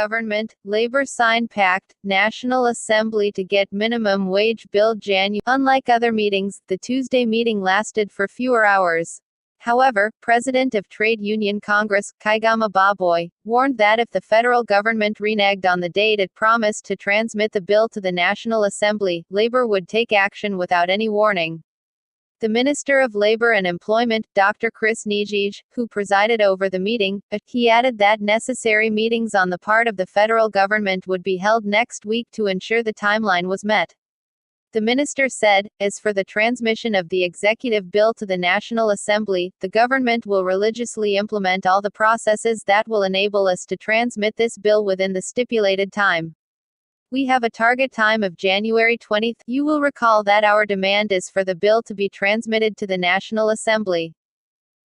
government, Labor sign Pact, National Assembly to get minimum wage bill January. Unlike other meetings, the Tuesday meeting lasted for fewer hours. However, President of Trade Union Congress, Kaigama Baboy, warned that if the federal government reneged on the date it promised to transmit the bill to the National Assembly, Labor would take action without any warning. The Minister of Labor and Employment, Dr. Chris Nijij, who presided over the meeting, he added that necessary meetings on the part of the federal government would be held next week to ensure the timeline was met. The minister said, as for the transmission of the executive bill to the National Assembly, the government will religiously implement all the processes that will enable us to transmit this bill within the stipulated time. We have a target time of January 20th. You will recall that our demand is for the bill to be transmitted to the National Assembly.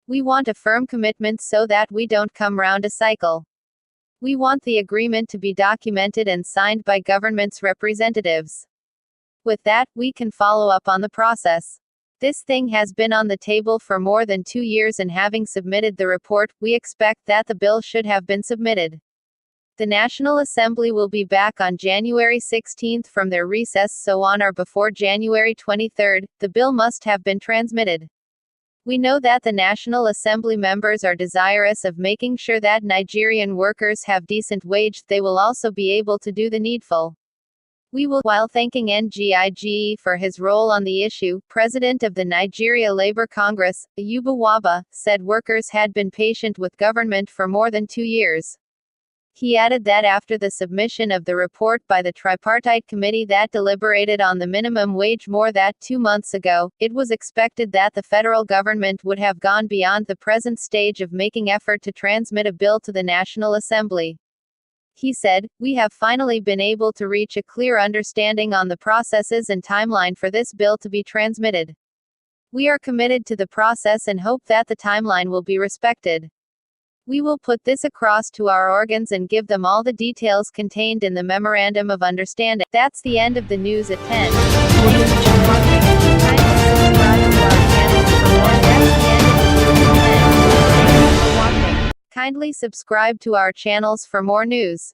We want a firm commitment so that we don't come round a cycle. We want the agreement to be documented and signed by government's representatives. With that, we can follow up on the process. This thing has been on the table for more than 2 years, and having submitted the report, we expect that the bill should have been submitted. The National Assembly will be back on January 16 from their recess, so on or before January 23, the bill must have been transmitted. We know that the National Assembly members are desirous of making sure that Nigerian workers have decent wage. They will also be able to do the needful. We will. While thanking NGIGE for his role on the issue, President of the Nigeria Labour Congress, Ayuba Waba, said workers had been patient with government for more than 2 years. He added that after the submission of the report by the tripartite committee that deliberated on the minimum wage more than 2 months ago, it was expected that the federal government would have gone beyond the present stage of making effort to transmit a bill to the National Assembly. He said, "We have finally been able to reach a clear understanding on the processes and timeline for this bill to be transmitted. We are committed to the process and hope that the timeline will be respected. We will put this across to our organs and give them all the details contained in the Memorandum of Understanding." That's the end of the news at 10. Kindly subscribe to our channels for more news.